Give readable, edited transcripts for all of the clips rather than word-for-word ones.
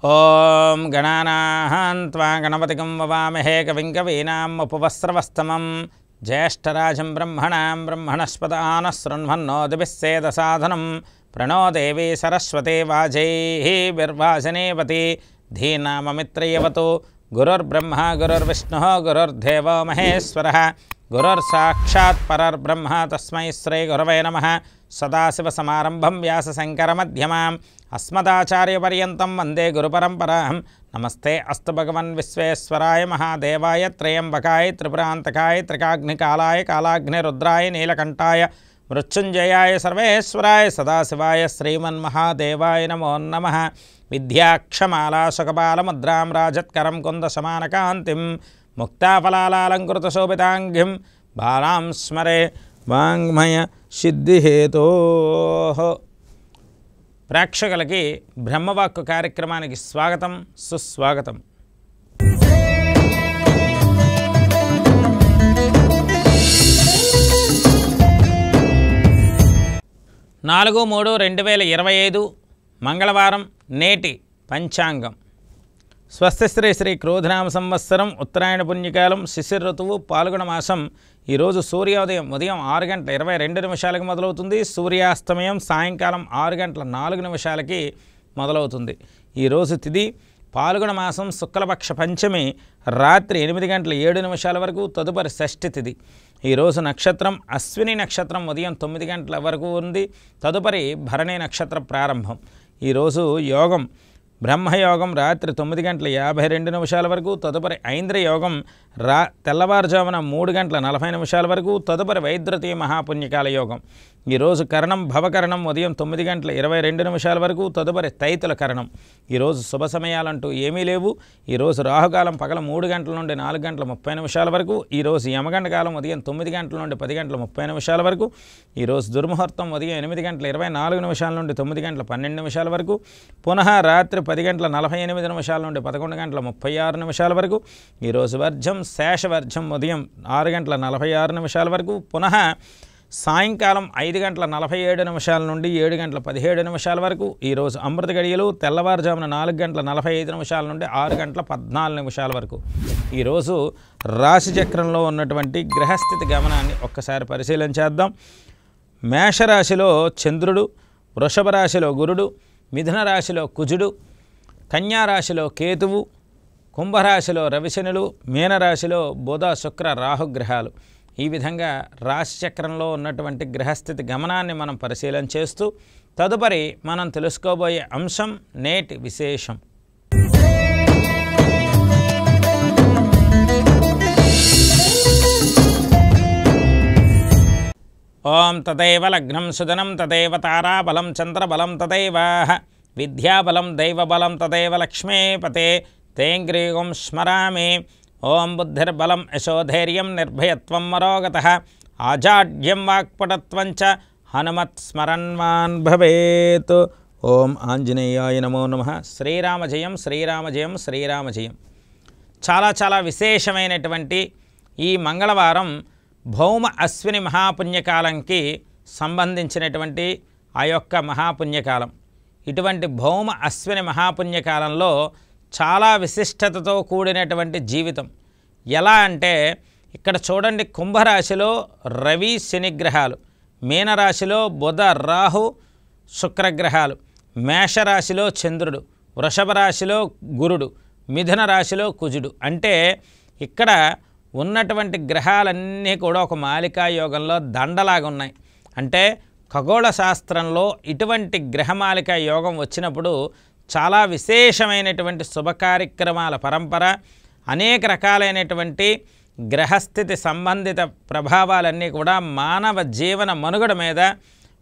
ఓం గణానాహం త్వా గణపతిగం వవామహే కవిం కవీనాం ఉపవస్త్రవస్తమం జ్యేష్ఠరాజం బ్రహ్మణస్పదాన శృణ్వన్నోదిభిస్సేదసాధనం ప్రణో దేవీ సరస్వతి వాజైర్వాజనేవతి ధీనామమిత్రయవతు గురుర్బ్రహ్మ గురుర్విష్ణుః గురుర్దేవో మహేశ్వరः గురుర్సాక్షాత్ పరర్బ్రహ్మ తస్మై శ్రీ గురవే నమః సదాశివసమారంభం వ్యాసశంకరమధ్యమాం అస్మదాచార్యపర్యంతం వందే గురుపరంపరాం నమస్తే అస్తు భగవన్ విశ్వేశ్వరాయ మహాదేవాయ త్రయంబకాయ త్రిపురాంతకాయ త్రికాగ్నికాలాయ కాలాగ్నిరుద్రాయ నీలకంఠాయ మృత్యుంజయాయ సర్వేశ్వరాయ సదాశివాయ శ్రీమన్మహాదేవాయ నమో నమః విద్యాక్షమాలాశకపాలముద్రాం రాజత్కరం కుందసమానకాంతిం ముక్తాఫలాలంకృతశోభితాంగిం బాలాం స్మరే వాంగ్మయ సిద్ధిహేతోః. ప్రేక్షకులకి బ్రహ్మవాక్కు కార్యక్రమానికి స్వాగతం సుస్వాగతం. నాలుగు 3/2025 మంగళవారం నేటి పంచాంగం. స్వస్తి శ్రీ శ్రీ క్రోధనామ సంవత్సరం ఉత్తరాయణ పుణ్యకాలం శిశిర ఋతువు పాల్గొన మాసం. ఈరోజు సూర్యోదయం ఉదయం 6:22 మొదలవుతుంది. సూర్యాస్తమయం సాయంకాలం 6:04 మొదలవుతుంది. ఈరోజు తిథి పాల్గొన మాసం శుక్లపక్ష పంచమి రాత్రి 8:07 వరకు, తదుపరి షష్ఠి తిథి. ఈరోజు నక్షత్రం అశ్విని నక్షత్రం ఉదయం 9 గంటల వరకు ఉంది, తదుపరి భరణి నక్షత్ర ప్రారంభం. ఈరోజు యోగం బ్రహ్మయోగం రాత్రి 9:52 వరకు, తదుపరి ఐంద్రయోగం తెల్లవారుజామున 3:40 వరకు, తదుపరి వైద్యుతీయ మహాపుణ్యకాల యోగం. ఈరోజు కరణం భవకరణం ఉదయం 9:22 వరకు, తదుపరి తైతుల కరణం. ఈరోజు శుభ సమయాలంటూ ఏమీ లేవు. ఈరోజు రాహుకాలం పగల 3 గంటల నుండి 4:30 వరకు. ఈరోజు యమగండ కాలం ఉదయం 9 గంటల నుండి 10:30 వరకు. ఈరోజు దుర్ముహూర్తం ఉదయం 8:24 నుండి 9:12 వరకు. పునః రాత్రి 10:48 నుండి 11:36 వరకు. ఈరోజు వర్జం శేషవర్జం ఉదయం 6:46 వరకు. పునః సాయంకాలం 5:47 నుండి 7:17 వరకు. ఈరోజు అమృత గడియలు తెల్లవారుజామున 4:45 నుండి 6:14 వరకు. ఈరోజు రాశిచక్రంలో ఉన్నటువంటి గ్రహస్థితి గమనాన్ని ఒక్కసారి పరిశీలించేద్దాం. మేషరాశిలో చంద్రుడు, వృషభ రాశిలో గురుడు, మిథున రాశిలో కుజుడు, కన్యారాశిలో కేతువు, కుంభరాశిలో రవిశనులు, మీనరాశిలో బుధ శుక్ర రాహుగ్రహాలు. ఈ విధంగా రాశిచక్రంలో ఉన్నటువంటి గ్రహస్థితి గమనాన్ని మనం పరిశీలన చేస్తూ తదుపరి మనం తెలుసుకోబోయే అంశం నేటి విశేషం. ఓం తదైవ లగ్నం సుదనం తదైవ తారాబలం చంద్రబలం తదైవ విద్యాబలం దైవబలం తదైవ లక్ష్మీపతే తేంగ్రీగం స్మరామి. ఓం బుద్ధిర్బలం యశోధైర్యం నిర్భయత్వం మరోగతః ఆజాడ్యం వాక్పటత్వం చ హనుమత్స్మరన్మాన్ భవేత్. ఓం ఆంజనేయాయ నమో నమః. శ్రీరామ జయం శ్రీరామ జయం శ్రీరామ జయం. చాలా విశేషమైనటువంటి ఈ మంగళవారం భౌమ అశ్విని మహాపుణ్యకాలంకి సంబంధించినటువంటి ఆ యొక్క మహాపుణ్యకాలం. ఇటువంటి భౌమ అశ్విని మహాపుణ్యకాలంలో చాలా విశిష్టతతో కూడినటువంటి జీవితం. ఎలా అంటే ఇక్కడ చూడండి, కుంభరాశిలో రవి శనిగ్రహాలు, మీనరాశిలో బుధ రాహు శుక్రగ్రహాలు, మేషరాశిలో చంద్రుడు, వృషభ రాశిలో గురుడు, మిథున రాశిలో కుజుడు. అంటే ఇక్కడ ఉన్నటువంటి గ్రహాలన్నీ కూడా ఒక మాలికా యోగంలో దండలాగా ఉన్నాయి. అంటే ఖగోళ శాస్త్రంలో ఇటువంటి గ్రహమాలికా యోగం వచ్చినప్పుడు చాలా విశేషమైనటువంటి శుభ కార్యక్రమాల పరంపర, అనేక రకాలైనటువంటి గ్రహస్థితి సంబంధిత ప్రభావాలన్నీ కూడా మానవ జీవన మనుగడ మీద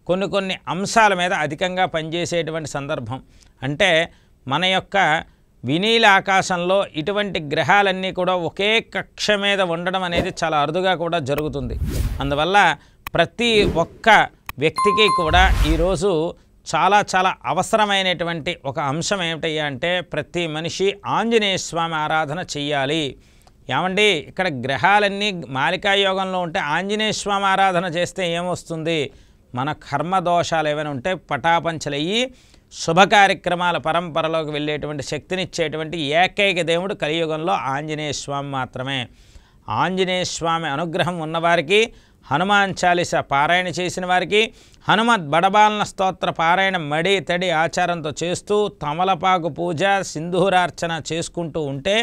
కొన్ని అంశాల మీద అధికంగా పనిచేసేటువంటి సందర్భం. అంటే మన యొక్క వినీల ఆకాశంలో ఇటువంటి గ్రహాలన్నీ కూడా ఒకే కక్ష మీద ఉండడం అనేది చాలా అరుదుగా కూడా జరుగుతుంది. అందువల్ల ప్రతి ఒక్క వ్యక్తికి కూడా ఈరోజు చాలా అవసరమైనటువంటి ఒక అంశం ఏమిటయ్యా అంటే ప్రతి మనిషి ఆంజనేయ స్వామి ఆరాధన చెయ్యాలి. ఏమండి ఇక్కడ గ్రహాలన్నీ మాలికాయోగంలో ఉంటే ఆంజనేయ స్వామి ఆరాధన చేస్తే ఏమొస్తుంది? మన కర్మదోషాలు ఏమైనా ఉంటే పటాపంచలయ్యి శుభ కార్యక్రమాల పరంపరలోకి వెళ్ళేటువంటి శక్తినిచ్చేటువంటి ఏకైక దేవుడు కలియుగంలో ఆంజనేయ స్వామి మాత్రమే. ఆంజనేయ స్వామి అనుగ్రహం ఉన్నవారికి, హనుమాన్ చాలీస పారాయణ చేసిన వారికి, హనుమద్ బడబాలన స్తోత్ర పారాయణ మడి తడి ఆచారంతో చేస్తూ తమలపాకు పూజ సింధూరార్చన చేసుకుంటూ ఉంటే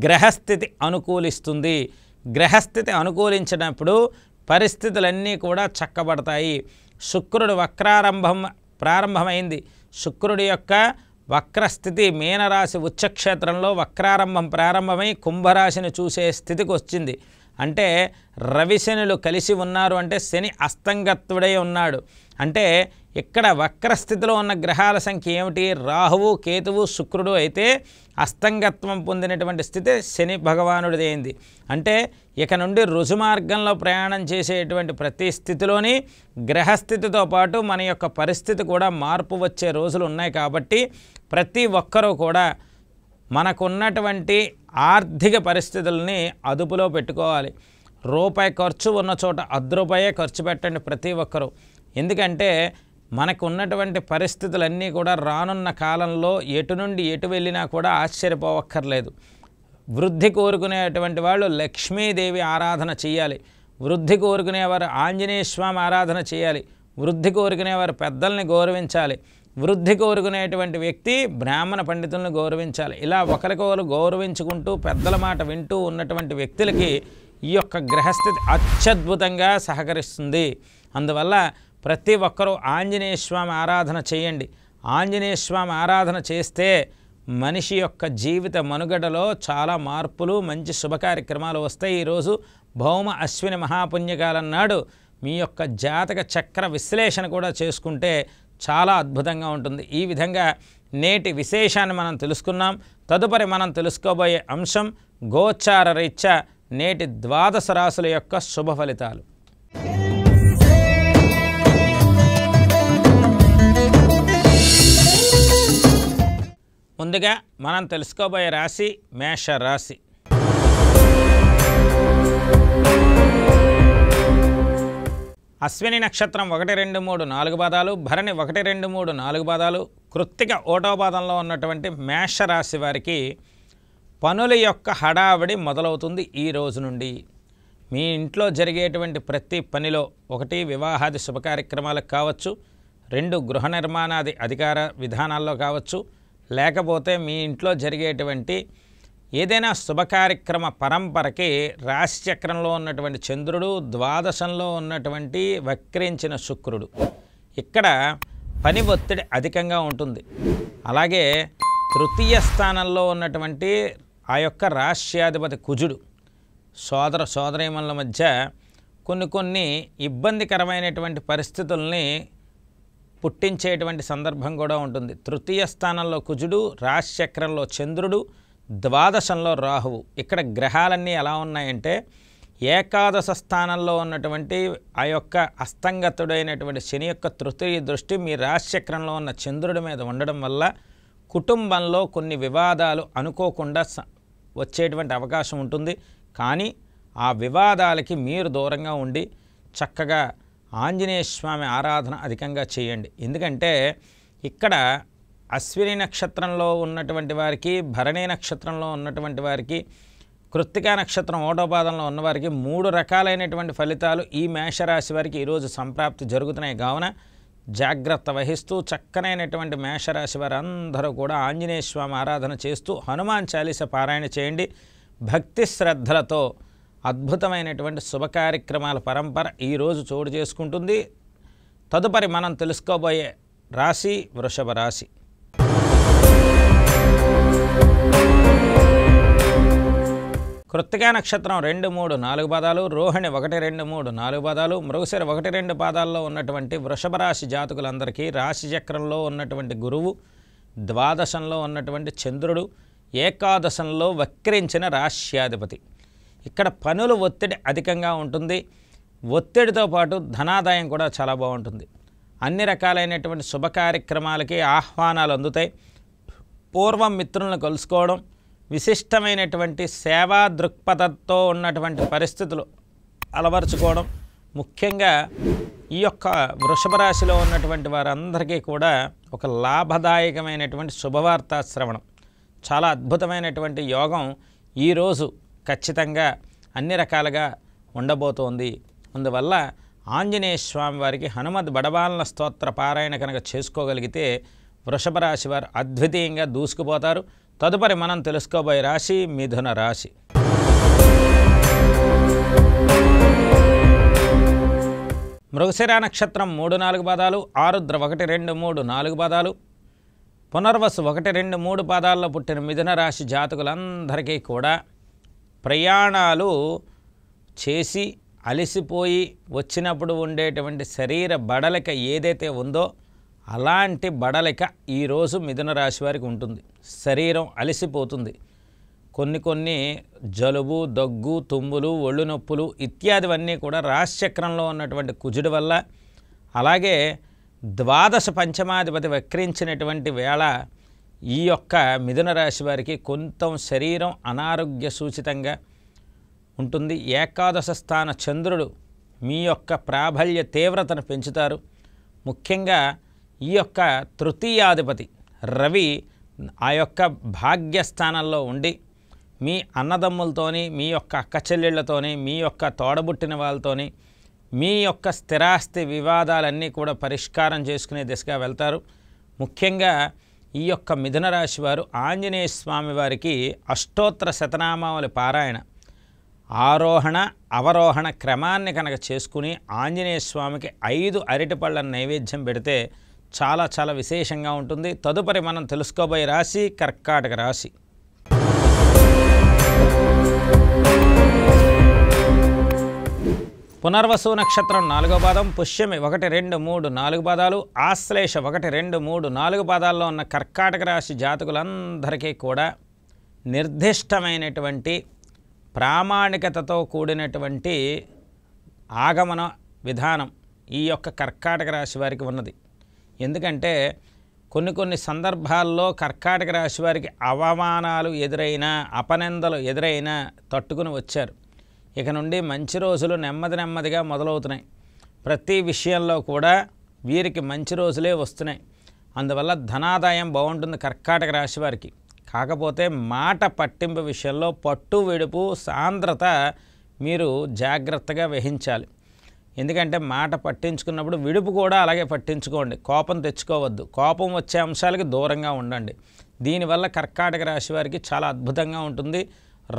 గ్రహస్థితి అనుకూలిస్తుంది. గ్రహస్థితి అనుకూలించినప్పుడు పరిస్థితులన్నీ కూడా చక్కబడతాయి. శుక్రుడు ప్రారంభమైంది. శుక్రుడి యొక్క వక్రస్థితి మీనరాశి ఉచ్చక్షేత్రంలో వక్రారంభం ప్రారంభమై కుంభరాశిని చూసే స్థితికి వచ్చింది. అంటే రవిశనులు కలిసి ఉన్నారు అంటే శని అస్తంగత్వుడై ఉన్నాడు. అంటే ఇక్కడ వక్రస్థితిలో ఉన్న గ్రహాల సంఖ్య ఏమిటి? రాహువు, కేతువు, శుక్రుడు అయితే అస్తంగత్వం పొందినటువంటి స్థితి శని భగవానుడిది అయింది. అంటే ఇక నుండి రుజుమార్గంలో ప్రయాణం చేసేటువంటి ప్రతి స్థితిలోని గ్రహస్థితితో పాటు మన యొక్క పరిస్థితి కూడా మార్పు వచ్చే రోజులు ఉన్నాయి. కాబట్టి ప్రతి ఒక్కరూ కూడా మనకున్నటువంటి ఆర్థిక పరిస్థితుల్ని అదుపులో పెట్టుకోవాలి. రూపాయి ఖర్చు ఉన్న చోట రూపాయే ఖర్చు పెట్టండి ప్రతి ఒక్కరూ. ఎందుకంటే మనకు ఉన్నటువంటి పరిస్థితులన్నీ కూడా రానున్న కాలంలో ఎటు నుండి ఎటు వెళ్ళినా కూడా ఆశ్చర్యపోవక్కర్లేదు. వృద్ధి కోరుకునేటువంటి వాళ్ళు లక్ష్మీదేవి ఆరాధన చేయాలి. వృద్ధి కోరుకునేవారు ఆంజనేయ స్వామి ఆరాధన చేయాలి. వృద్ధి కోరుకునేవారు పెద్దల్ని గౌరవించాలి. వృద్ధి కోరుకునేటువంటి వ్యక్తి బ్రాహ్మణ పండితులను గౌరవించాలి. ఇలా ఒకరికొకరు గౌరవించుకుంటూ పెద్దల మాట వింటూ ఉన్నటువంటి వ్యక్తులకి ఈ యొక్క గ్రహస్థితి అత్యద్భుతంగా సహకరిస్తుంది. అందువల్ల ప్రతి ఒక్కరూ ఆంజనేయ స్వామి ఆరాధన చేయండి. ఆంజనేయ స్వామి ఆరాధన చేస్తే మనిషి యొక్క జీవిత మనుగడలో చాలా మార్పులు, మంచి శుభ కార్యక్రమాలు వస్తాయి. ఈరోజు భౌమ అశ్విని మహాపుణ్యకాలం నాడు మీ యొక్క జాతక చక్ర విశ్లేషణ కూడా చేసుకుంటే చాలా అద్భుతంగా ఉంటుంది. ఈ విధంగా నేటి విశేషాన్ని మనం తెలుసుకున్నాం. తదుపరి మనం తెలుసుకోబోయే అంశం గోచార రీత్యా నేటి ద్వాదశ రాశుల యొక్క శుభ ఫలితాలు. ముందుగా మనం తెలుసుకోబోయే రాశి మేషరాశి. అశ్విని నక్షత్రం 1, 2, 3, 4 పాదాలు, భరణి 1, 2, 3, 4 పాదాలు, కృత్తిక 1వ పాదంలో ఉన్నటువంటి మేషరాశి వారికి పనుల యొక్క హడావిడి మొదలవుతుంది. ఈ రోజు నుండి మీ ఇంట్లో జరిగేటువంటి ప్రతి పనిలో 1 వివాహాది శుభకార్యక్రమాలకు కావచ్చు, 2 గృహ నిర్మాణాది అధికార విధానాల్లో కావచ్చు, లేకపోతే మీ ఇంట్లో జరిగేటువంటి ఏదైనా శుభకార్యక్రమ పరంపరకి రాశిచక్రంలో ఉన్నటువంటి చంద్రుడు, ద్వాదశంలో ఉన్నటువంటి వక్రించిన శుక్రుడు, ఇక్కడ పని ఒత్తిడి అధికంగా ఉంటుంది. అలాగే తృతీయ స్థానంలో ఉన్నటువంటి ఆ యొక్క రాశ్యాధిపతి కుజుడు సోదరీమణుల మధ్య కొన్ని ఇబ్బందికరమైనటువంటి పరిస్థితుల్ని పుట్టించేటువంటి సందర్భం కూడా ఉంటుంది. తృతీయ స్థానంలో కుజుడు, రాశిచక్రంలో చంద్రుడు, ద్వాదశంలో రాహువు. ఇక్కడ గ్రహాలన్నీ ఎలా ఉన్నాయంటే ఏకాదశ స్థానంలో ఉన్నటువంటి ఆ యొక్క అస్తంగతుడైనటువంటి శని యొక్క తృతీయ దృష్టి మీ రాశిచక్రంలో ఉన్న చంద్రుడి మీద ఉండడం వల్ల కుటుంబంలో కొన్ని వివాదాలు అనుకోకుండా వచ్చేటువంటి అవకాశం ఉంటుంది. కానీ ఆ వివాదాలకి మీరు దూరంగా ఉండి చక్కగా ఆంజనేయ స్వామి ఆరాధన అధికంగా చేయండి. ఎందుకంటే ఇక్కడ అశ్విని నక్షత్రంలో ఉన్నటువంటి వారికి, భరణి నక్షత్రంలో ఉన్నటువంటి వారికి, కృత్తికా నక్షత్రం 1వ పాదంలో ఉన్నవారికి 3 రకాలైనటువంటి ఫలితాలు ఈ మేషరాశి వారికి ఈరోజు సంప్రాప్తి జరుగుతున్నాయి. కావున జాగ్రత్త వహిస్తూ చక్కనైనటువంటి మేషరాశి వారు అందరూ కూడా ఆంజనేయ స్వామి ఆరాధన చేస్తూ హనుమాన్ చాలీస పారాయణ చేయండి. భక్తి శ్రద్ధలతో అద్భుతమైనటువంటి శుభ కార్యక్రమాల పరంపర ఈరోజు చోటు చేసుకుంటుంది. తదుపరి మనం తెలుసుకోబోయే రాశి వృషభ రాశి. కృత్తికా నక్షత్రం 2, 3, 4 పాదాలు, రోహిణి 1, 2, 3, 4 పాదాలు, మృగశిర 1, 2 పాదాల్లో ఉన్నటువంటి వృషభ రాశి జాతకులందరికీ రాశి చక్రంలో ఉన్నటువంటి గురువు ద్వాదశంలో ఉన్నటువంటి చంద్రుడు ఏకాదశంలో వక్రించిన రాశ్యాధిపతి. ఇక్కడ పనుల ఒత్తిడి అధికంగా ఉంటుంది. ఒత్తిడితో పాటు ధనాదాయం కూడా చాలా బాగుంటుంది. అన్ని రకాలైనటువంటి శుభ కార్యక్రమాలకి ఆహ్వానాలు అందుతాయి. పూర్వం మిత్రులను కలుసుకోవడం, విశిష్టమైనటువంటి సేవా దృక్పథంతో ఉన్నటువంటి పరిస్థితులు అలవరుచుకోవడం, ముఖ్యంగా ఈ యొక్క వృషభ రాశిలో ఉన్నటువంటి వారందరికీ కూడా ఒక లాభదాయకమైనటువంటి శుభవార్తా శ్రవణం, చాలా అద్భుతమైనటువంటి యోగం ఈరోజు ఖచ్చితంగా అన్ని రకాలుగా ఉండబోతోంది. అందువల్ల ఆంజనేయ స్వామి వారికి హనుమద్ బడబాలన స్తోత్ర పారాయణ కనుక చేసుకోగలిగితే వృషభ రాశి వారు అద్వితీయంగా దూసుకుపోతారు. తదుపరి మనం తెలుసుకోబోయే రాశి మిథున రాశి. మృగశిర నక్షత్రం 3-4 పాదాలు, ఆరుద్ర 1, 2, 3, 4 పాదాలు, పునర్వసు 1, 2, 3 పాదాల్లో పుట్టిన మిథున రాశి జాతకులందరికీ కూడా ప్రయాణాలు చేసి అలసిపోయి వచ్చినప్పుడు ఉండేటువంటి శరీర బడలిక ఏదైతే ఉందో అలాంటి బడలిక ఈరోజు మిథున రాశి వారికి ఉంటుంది. శరీరం అలసిపోతుంది. కొన్ని జలుబు, దగ్గు, తుమ్ములు, ఒళ్ళు నొప్పులు ఇత్యాదివన్నీ కూడా రాశిచక్రంలో ఉన్నటువంటి కుజుడి వల్ల, అలాగే ద్వాదశ పంచమాధిపతి వక్రించినటువంటి వేళ ఈ యొక్క మిథున రాశి వారికి కొంత శరీరం అనారోగ్య సూచితంగా ఉంటుంది. ఏకాదశ స్థాన చంద్రుడు మీ యొక్క ప్రాబల్య తీవ్రతను పెంచుతారు. ముఖ్యంగా ఈ యొక్క తృతీయాధిపతి రవి ఆ యొక్క భాగ్యస్థానంలో ఉండి మీ అన్నదమ్ములతోని, మీ యొక్క అక్క చెల్లెళ్ళతోని, మీ యొక్క తోడబుట్టిన వాళ్ళతోని మీ యొక్క స్థిరాస్తి వివాదాలన్నీ కూడా పరిష్కారం చేసుకునే దిశగా వెళ్తారు. ముఖ్యంగా ఈ యొక్క మిథున రాశి వారు ఆంజనేయ స్వామి వారికి అష్టోత్తర శతనామావళి పారాయణ ఆరోహణ అవరోహణ క్రమాన్ని కనుక చేసుకుని ఆంజనేయ స్వామికి 5 అరటిపళ్ళ నైవేద్యం పెడితే చాలా చాలా విశేషంగా ఉంటుంది. తదుపరి మనం తెలుసుకోబోయే రాశి కర్కాటక రాశి. పునర్వసు నక్షత్రం 4వ పాదం, పుష్యమి 1, 2, 3, 4 పాదాలు, ఆశ్లేష 1, 2, 3, 4 పాదాల్లో ఉన్న కర్కాటక రాశి జాతకులందరికీ కూడా నిర్దిష్టమైనటువంటి ప్రామాణికతతో కూడినటువంటి ఆగమన విధానం ఈ యొక్క కర్కాటక రాశి వారికి ఉన్నది. ఎందుకంటే కొన్ని సందర్భాల్లో కర్కాటక రాశి వారికి అవమానాలు ఎదురైనా, అపనిందలు ఎదురైనా తట్టుకుని వచ్చారు. ఇక నుండి మంచి రోజులు నెమ్మదిగా మొదలవుతున్నాయి. ప్రతి విషయంలో కూడా వీరికి మంచి రోజులే వస్తున్నాయి. అందువల్ల ధనాదాయం బాగుంటుంది కర్కాటక రాశి వారికి. కాకపోతే మాట పట్టింపు విషయంలో పట్టు విడుపు సాంద్రత మీరు జాగ్రత్తగా వహించాలి. ఎందుకంటే మాట పట్టించుకున్నప్పుడు విడుపు కూడా అలాగే పట్టించుకోండి. కోపం తెచ్చుకోవద్దు. కోపం వచ్చే అంశాలకి దూరంగా ఉండండి. దీనివల్ల కర్కాటక రాశి వారికి చాలా అద్భుతంగా ఉంటుంది.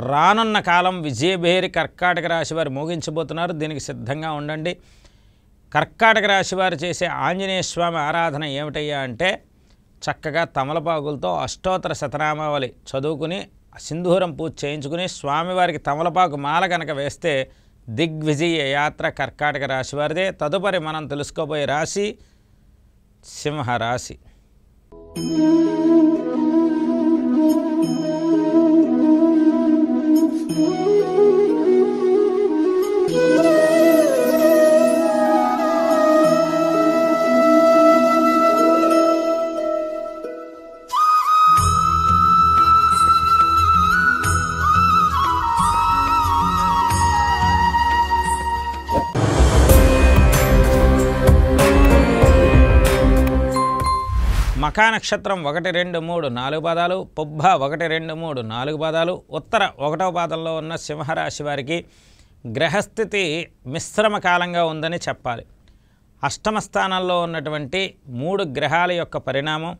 రానున్న కాలం విజయభేరి కర్కాటక రాశి వారు మోగించబోతున్నారు. దీనికి సిద్ధంగా ఉండండి. కర్కాటక రాశి వారు చేసే ఆంజనేయ స్వామి ఆరాధన ఏమిటయ్యా అంటే చక్కగా తమలపాకులతో అష్టోత్తర శతనామావళి చదువుకుని సింధూరం పూజ చేయించుకుని స్వామివారికి తమలపాకు మాల కనుక వేస్తే దిగ్విజయ యాత్ర కర్కాటక రాశి వారిదే. తదుపరి మనం తెలుసుకోబోయే రాశి సింహరాశి. మఖా నక్షత్రం 1, 2, 3, 4 పాదాలు, పుబ్బ 1, 2, 3, 4 పాదాలు, ఉత్తర 1వ పాదంలో ఉన్న సింహరాశి వారికి గ్రహస్థితి మిశ్రమ కాలంగా ఉందని చెప్పాలి. అష్టమ స్థానంలో ఉన్నటువంటి 3 గ్రహాల యొక్క పరిణామం,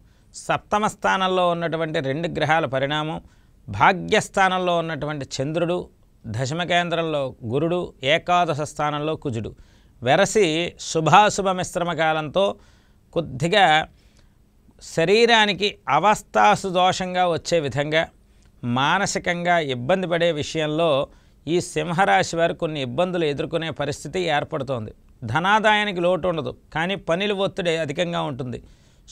సప్తమ స్థానంలో ఉన్నటువంటి 2 గ్రహాల పరిణామం, భాగ్యస్థానంలో ఉన్నటువంటి చంద్రుడు, దశమ కేంద్రంలో గురుడు, ఏకాదశ స్థానంలో కుజుడు వెరసి శుభాశుభ మిశ్రమ కాలంతో కొద్దిగా శరీరానికి అవస్థాసు దోషంగా వచ్చే విధంగా మానసికంగా ఇబ్బంది పడే విషయంలో ఈ సింహరాశి వారు కొన్ని ఇబ్బందులు ఎదుర్కొనే పరిస్థితి ఏర్పడుతోంది. ధనాదాయానికి లోటు ఉండదు, కానీ పనుల ఒత్తిడి అధికంగా ఉంటుంది.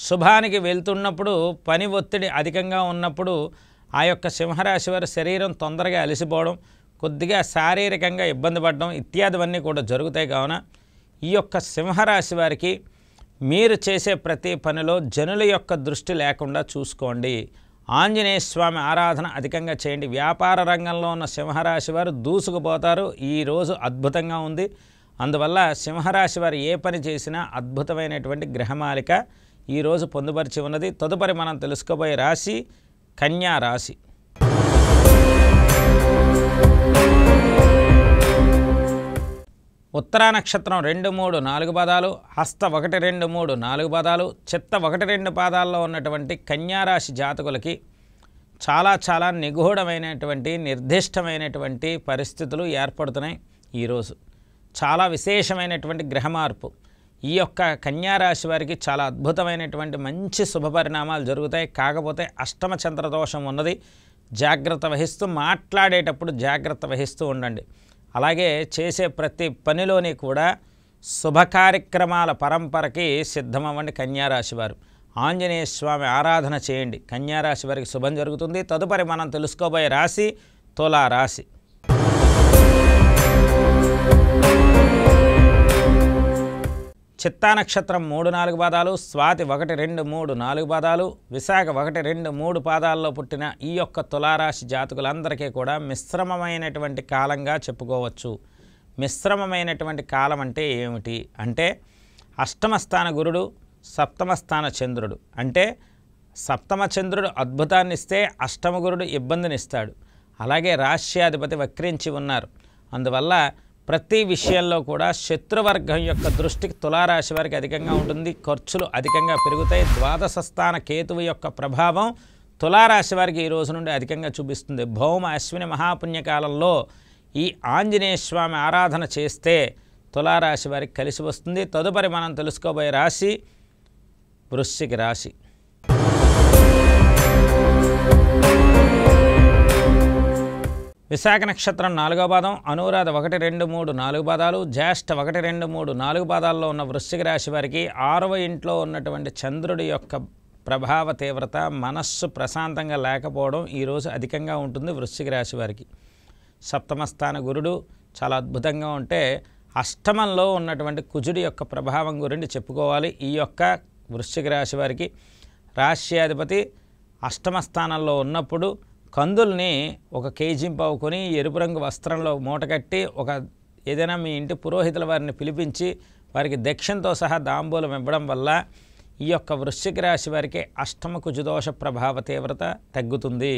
శుభానికి వెళ్తున్నప్పుడు పని ఒత్తిడి అధికంగా ఉన్నప్పుడు ఆ యొక్క సింహరాశి వారి శరీరం తొందరగా అలసిపోవడం, కొద్దిగా శారీరకంగా ఇబ్బంది పడడం ఇత్యాదివన్నీ కూడా జరుగుతాయి. కావున ఈ యొక్క సింహరాశి వారికి మీరు చేసే ప్రతి పనిలో జనుల యొక్క దృష్టి లేకుండా చూసుకోండి. ఆంజనేయ స్వామి ఆరాధన అధికంగా చేయండి. వ్యాపార రంగంలో ఉన్న సింహరాశి వారు దూసుకుపోతారు. ఈరోజు అద్భుతంగా ఉంది. అందువల్ల సింహరాశి వారు ఏ పని చేసినా అద్భుతమైనటువంటి గ్రహమాలిక ఈరోజు పొందుపరిచి ఉన్నది. తదుపరి మనం తెలుసుకోబోయే రాశి కన్యా రాశి. ఉత్తరా నక్షత్రం 2, 3, 4 పాదాలు, హస్త 1, 2, 3, 4 పాదాలు, చిత్త 1, 2 పాదాల్లో ఉన్నటువంటి కన్యారాశి జాతకులకి చాలా నిగూఢమైనటువంటి నిర్దిష్టమైనటువంటి పరిస్థితులు ఏర్పడుతున్నాయి. ఈరోజు చాలా విశేషమైనటువంటి గ్రహమార్పు ఈ యొక్క కన్యారాశి వారికి చాలా అద్భుతమైనటువంటి మంచి శుభపరిణామాలు జరుగుతాయి. కాకపోతే అష్టమ చంద్రదోషం ఉన్నది. జాగ్రత్త వహిస్తూ మాట్లాడేటప్పుడు జాగ్రత్త వహిస్తూ ఉండండి. అలాగే చేసే ప్రతి పనిలోని కూడా శుభకార్యక్రమాల పరంపరకి సిద్ధమవ్వండి. కన్యారాశి వారు ఆంజనేయ స్వామి ఆరాధన చేయండి. కన్యారాశి వారికి శుభం జరుగుతుంది. తదుపరి మనం తెలుసుకోబోయే రాశి తులా రాశి. చిత్తా నక్షత్రం 3, 4 పాదాలు, స్వాతి 1, 2, 3, 4 పాదాలు, విశాఖ 1, 2, 3 పాదాల్లో పుట్టిన ఈ యొక్క తులారాశి జాతకులందరికీ కూడా మిశ్రమమైనటువంటి కాలంగా చెప్పుకోవచ్చు. మిశ్రమమైనటువంటి కాలం అంటే ఏమిటి అంటే అష్టమ స్థాన గురుడు, సప్తమ స్థాన చంద్రుడు. అంటే సప్తమ చంద్రుడు అద్భుతాన్ని ఇస్తే అష్టమ గురుడు ఇబ్బందినిస్తాడు. అలాగే రాశ్యాధిపతి వక్రించి ఉన్నారు. అందువల్ల ప్రతి విషయంలో కూడా శత్రువర్గం యొక్క దృష్టికి తులారాశి వారికి అధికంగా ఉంటుంది. ఖర్చులు అధికంగా పెరుగుతాయి. ద్వాదశ స్థాన కేతువు యొక్క ప్రభావం తులారాశి వారికి ఈ రోజు నుండి అధికంగా చూపిస్తుంది. భౌమ అశ్విని మహాపుణ్యకాలంలో ఈ ఆంజనేయ స్వామి ఆరాధన చేస్తే తులారాశి వారికి కలిసి వస్తుంది. తదుపరి మనం తెలుసుకోబోయే రాశి వృశ్చిక రాశి. విశాఖ నక్షత్రం 4వ పాదం, అనురాధ 1, 2, 3, 4 పాదాలు, జ్యేష్ఠ 1, 2, 3, 4 పాదాల్లో ఉన్న వృశ్చిక రాశి వారికి 6వ ఇంట్లో ఉన్నటువంటి చంద్రుడి యొక్క ప్రభావ తీవ్రత, మనస్సు ప్రశాంతంగా లేకపోవడం ఈరోజు అధికంగా ఉంటుంది వృశ్చిక రాశి వారికి. సప్తమ స్థాన గురుడు చాలా అద్భుతంగా ఉంటే అష్టమంలో ఉన్నటువంటి కుజుడి యొక్క ప్రభావం గురించి చెప్పుకోవాలి. ఈ యొక్క వృశ్చిక రాశి వారికి రాశ్యాధిపతి అష్టమ స్థానంలో ఉన్నప్పుడు కందుల్ని 1 కేజీ పావుకొని ఎరుపు రంగు వస్త్రంలో మూటకట్టి ఏదైనా మీ ఇంటి పురోహితుల వారిని పిలిపించి వారికి దక్షిణతో సహా తాంబూలం ఇవ్వడం వల్ల ఈ యొక్క వృశ్చిక రాశి వారికి అష్టమ కుజదోష ప్రభావ తీవ్రత తగ్గుతుంది.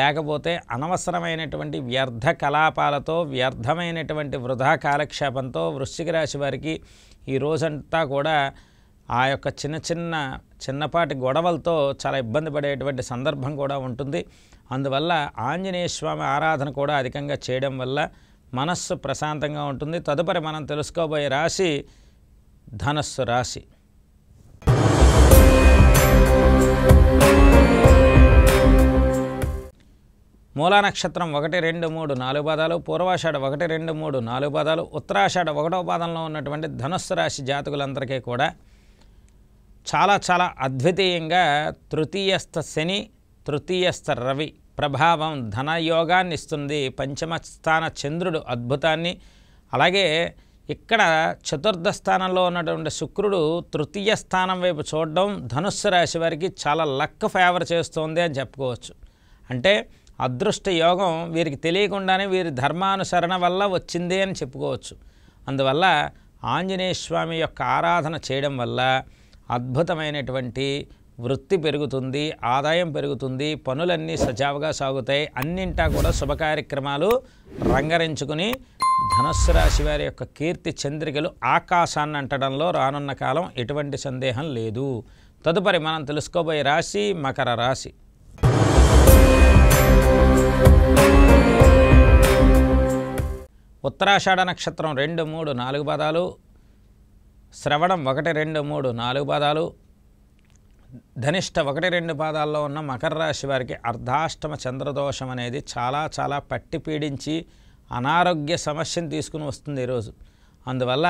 లేకపోతే అనవసరమైనటువంటి వ్యర్థ కలాపాలతో, వ్యర్థమైనటువంటి వృధా కాలక్షేపంతో వృశ్చిక రాశి వారికి ఈ రోజంతా కూడా ఆ యొక్క చిన్నపాటి గొడవలతో చాలా ఇబ్బంది పడేటువంటి సందర్భం కూడా ఉంటుంది. అందువల్ల ఆంజనేయ స్వామి ఆరాధన కూడా అధికంగా చేయడం వల్ల మనస్సు ప్రశాంతంగా ఉంటుంది. తదుపరి మనం తెలుసుకోబోయే రాశి ధనస్సు రాశి. మూలా నక్షత్రం 1, 2, 3, 4 పాదాలు, పూర్వాషాఢ 1, 2, 3, 4 పాదాలు, ఉత్తరాషాఢ 1వ పాదంలో ఉన్నటువంటి ధనుస్సు రాశి జాతకులందరికీ కూడా చాలా అద్వితీయంగా తృతీయస్థ శని, తృతీయస్థ రవి ప్రభావం ధనయోగాన్ని ఇస్తుంది. పంచమ స్థాన చంద్రుడు అద్భుతాన్ని, అలాగే ఇక్కడ చతుర్థ స్థానంలో ఉన్నటువంటి శుక్రుడు తృతీయ స్థానం వైపు చూడడం ధనుస్సు రాశి వారికి చాలా లక్ ఫేవర్ చేస్తుంది అని చెప్పుకోవచ్చు. అంటే అదృష్ట యోగం వీరికి తెలియకుండానే వీరి ధర్మానుసరణ వల్ల వచ్చింది అని చెప్పుకోవచ్చు. అందువల్ల ఆంజనేయ స్వామి యొక్క ఆరాధన చేయడం వల్ల అద్భుతమైనటువంటి వృత్తి పెరుగుతుంది, ఆదాయం పెరుగుతుంది, పనులన్నీ సజావుగా సాగుతాయి. అన్నింటా కూడా శుభకార్యక్రమాలు రంగరించుకుని ధనుస్సు రాశి వారి యొక్క కీర్తి చంద్రికలు ఆకాశాన్ని అంటడంలో రానున్న కాలం ఎటువంటి సందేహం లేదు. తదుపరి మనం తెలుసుకోబోయే రాశి మకర రాశి. ఉత్తరాషాఢ నక్షత్రం 2, 3, 4 పాదాలు, శ్రవణం 1, 2, 3, 4 పాదాలు, ధనిష్ట 1, 2 పాదాల్లో ఉన్న మకర రాశి వారికి అర్ధాష్టమ చంద్రదోషం అనేది చాలా పట్టి పీడించి అనారోగ్య సమస్యను తీసుకుని వస్తుంది ఈరోజు. అందువల్ల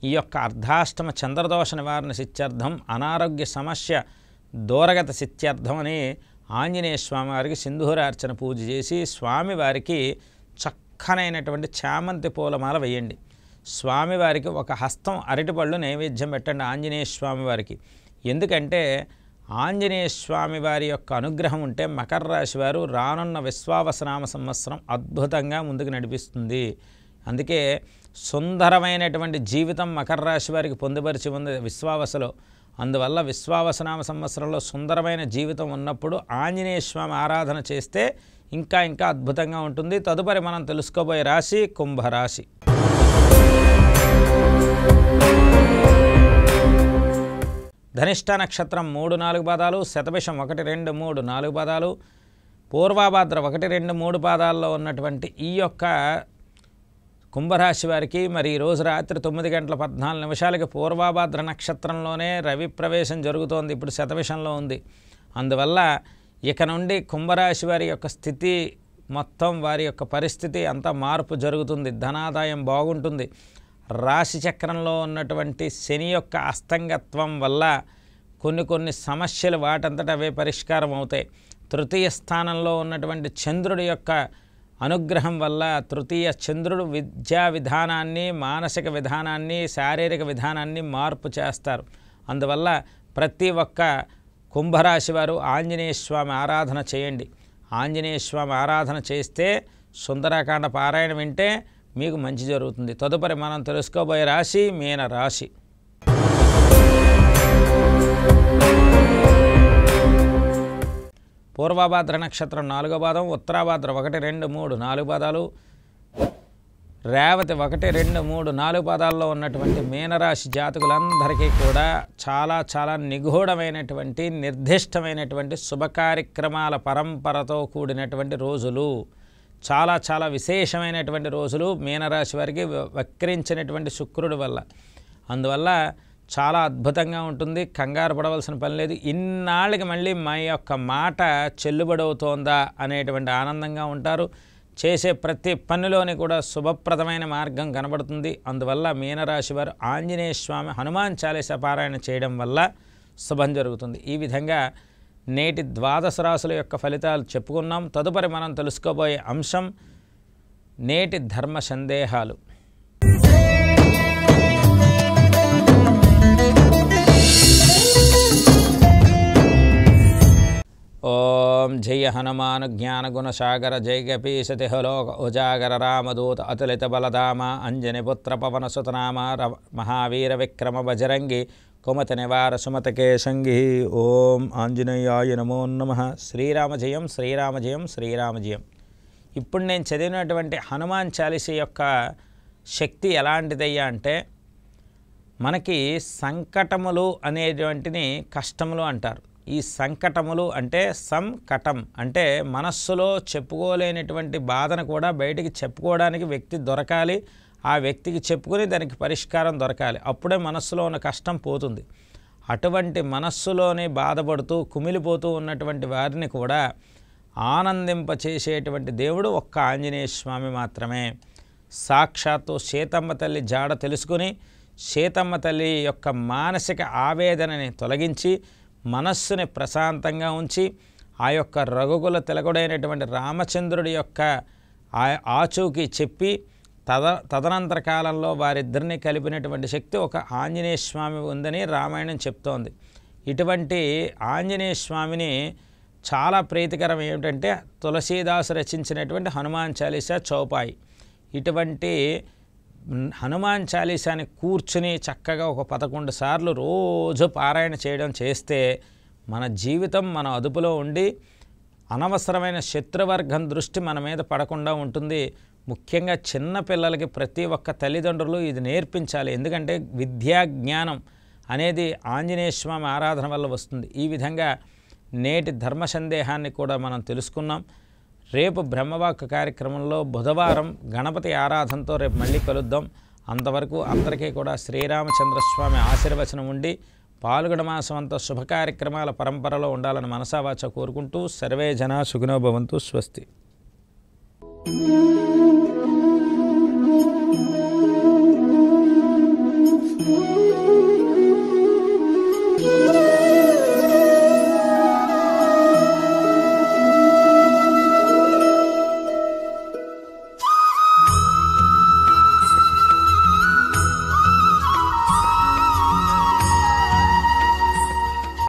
ఈ యొక్క అర్ధాష్టమ చంద్రదోష నివారణ సిత్యర్థం, అనారోగ్య సమస్య దూరగత సిత్యర్థం అని ఆంజనేయ స్వామి వారికి సింధూరార్చన పూజ చేసి స్వామివారికి చక్కనైనటువంటి చామంతి పూలమాల వేయండి. స్వామివారికి ఒక హస్తం అరటిపళ్ళు నైవేద్యం పెట్టండి ఆంజనేయ స్వామి వారికి. ఎందుకంటే ఆంజనేయ స్వామి వారి యొక్క అనుగ్రహం ఉంటే మకర రాశి వారు రానున్న విశ్వావసనామ సంవత్సరం అద్భుతంగా ముందుకు నడిపిస్తుంది. అందుకే సుందరమైనటువంటి జీవితం మకర రాశి వారికి పొందుపరిచి ఉంది విశ్వావసలో. అందువల్ల విశ్వావసనామ సంవత్సరంలో సుందరమైన జీవితం ఉన్నప్పుడు ఆంజనేయ స్వామి ఆరాధన చేస్తే ఇంకా ఇంకా అద్భుతంగా ఉంటుంది. తదుపరి మనం తెలుసుకోబోయే రాశి కుంభరాశి. ధనిష్ట నక్షత్రం 3-4 పాదాలు, శతభిషం 1, 2, 3, 4 పాదాలు, పూర్వాభాద్ర 1, 2, 3 పాదాల్లో ఉన్నటువంటి ఈ యొక్క కుంభరాశి వారికి మరి ఈరోజు రాత్రి 9:14 పూర్వాభాద్ర నక్షత్రంలోనే రవి ప్రవేశం జరుగుతోంది. ఇప్పుడు శతభిషంలో ఉంది. అందువల్ల ఇక నుండి కుంభరాశి వారి యొక్క స్థితి మొత్తం, వారి యొక్క పరిస్థితి అంతా మార్పు జరుగుతుంది. ధనాదాయం బాగుంటుంది. రాశి చక్రంలో ఉన్నటువంటి శని యొక్క అస్తంగత్వం వల్ల కొన్ని సమస్యలు వాటంతట అవే పరిష్కారం అవుతాయి. తృతీయ స్థానంలో ఉన్నటువంటి చంద్రుడి యొక్క అనుగ్రహం వల్ల తృతీయ చంద్రుడు విద్యా విధానాన్ని, మానసిక విధానాన్ని, శారీరక విధానాన్ని మార్పు చేస్తారు. అందువల్ల ప్రతి ఒక్క కుంభరాశి వారు ఆంజనేయ స్వామి ఆరాధన చేయండి. ఆంజనేయ స్వామి ఆరాధన చేస్తే సుందరకాండ పారాయణ వింటే మీకు మంచి జరుగుతుంది. తదుపరి మనం తెలుసుకోబోయే రాశి మీన రాశి. పూర్వభాద్ర నక్షత్రం 4వ పాదం, ఉత్తరాభాద్ర 1, 2, 3, 4 పాదాలు, రేవతి 1, 2, 3, 4 పాదాల్లో ఉన్నటువంటి మీనరాశి జాతకులందరికీ కూడా చాలా చాలా నిగూఢమైనటువంటి నిర్దిష్టమైనటువంటి శుభకార్యక్రమాల పరంపరతో కూడినటువంటి రోజులు. చాలా చాలా విశేషమైనటువంటి రోజులు మీనరాశి వారికి వక్రించినటువంటి శుక్రుడి వల్ల. అందువల్ల చాలా అద్భుతంగా ఉంటుంది. కంగారు పడవలసిన పని లేదు. ఇన్నాళ్ళకి మళ్ళీ మా యొక్క మాట చెల్లుబడవుతోందా అనేటువంటి ఆనందంగా ఉంటారు. చేసే ప్రతి పనిలోని కూడా శుభప్రదమైన మార్గం కనబడుతుంది. అందువల్ల మీనరాశి వారు ఆంజనేయ స్వామి హనుమాన్ చాలీసా పారాయణ చేయడం వల్ల శుభం జరుగుతుంది. ఈ విధంగా నేటి ద్వాదశ రాశుల యొక్క ఫలితాలు చెప్పుకున్నాం. తదుపరి మనం తెలుసుకోబోయే అంశం నేటి ధర్మ సందేహాలు. ఓం జయ హనుమాను జ్ఞానగుణసాగర జయ కపీశతిహలోక ఉజాగర రామదూత అతులిత బలధామ అంజనిపుత్ర పవనసుతనామ మహావీర విక్రమ బజరంగి కుమతి నివార సుమతకే సంగి. ఓం ఆంజనేయాయ నమో నమః. శ్రీరామ జయం శ్రీరామ జయం శ్రీరామ జయం. ఇప్పుడు నేను చదివినటువంటి హనుమాన్ చాలీస యొక్క శక్తి ఎలాంటిదయ్యా అంటే, మనకి సంకటములు అనేటువంటిని కష్టములు అంటారు. ఈ సంకటములు అంటే సంకటం అంటే మనస్సులో చెప్పుకోలేనటువంటి బాధను కూడా బయటికి చెప్పుకోవడానికి వ్యక్తి దొరకాలి. ఆ వ్యక్తికి చెప్పుకొని దానికి పరిష్కారం దొరకాలి. అప్పుడే మనస్సులో ఉన్న కష్టం పోతుంది. అటువంటి మనస్సులోనే బాధపడుతూ కుమిలిపోతూ ఉన్నటువంటి వారిని కూడా ఆనందింపచేసేటువంటి దేవుడు ఒక్క ఆంజనేయ స్వామి మాత్రమే. సాక్షాత్తు సీతమ్మ తల్లి జాడ తెలుసుకుని సీతమ్మ తల్లి యొక్క మానసిక ఆవేదనని తొలగించి మనస్సుని ప్రశాంతంగా ఉంచి ఆ యొక్క రఘుకుల తిలకుడైనటువంటి రామచంద్రుడి యొక్క ఆచూకీ చెప్పి తదనంతర కాలంలో వారిద్దరిని కలిపినటువంటి శక్తి ఒక ఆంజనేయ స్వామి ఉందని రామాయణం చెప్తోంది. ఇటువంటి ఆంజనేయ స్వామిని చాలా ప్రీతికరం ఏమిటంటే తులసీదాసు రచించినటువంటి హనుమాన్ చాలీసా చౌపాయి. ఇటువంటి హనుమాన్ చాలీసాని కూర్చుని చక్కగా ఒక 11 సార్లు రోజు పారాయణ చేయడం చేస్తే మన జీవితం మన అదుపులో ఉండి అనవసరమైన శత్రువర్గం దృష్టి మన మీద పడకుండా ఉంటుంది. ముఖ్యంగా చిన్న పిల్లలకి ప్రతి ఒక్క తల్లిదండ్రులు ఇది నేర్పించాలి. ఎందుకంటే విద్యా జ్ఞానం అనేది ఆంజనేయ స్వామి ఆరాధన వల్ల వస్తుంది. ఈ విధంగా నేటి ధర్మ సందేహాన్ని కూడా మనం తెలుసుకున్నాం. రేపు బ్రహ్మవాక్ కార్యక్రమంలో బుధవారం గణపతి ఆరాధనతో రేపు మళ్ళీ కలుద్దాం. అంతవరకు అందరికీ కూడా శ్రీరామచంద్రస్వామి ఆశీర్వచనం ఉండి పాల్గొన మాసం అంతా శుభ కార్యక్రమాల పరంపరలో ఉండాలని మనసావాచ కోరుకుంటూ సర్వే జనా సుఖినో భవంతు. స్వస్తి.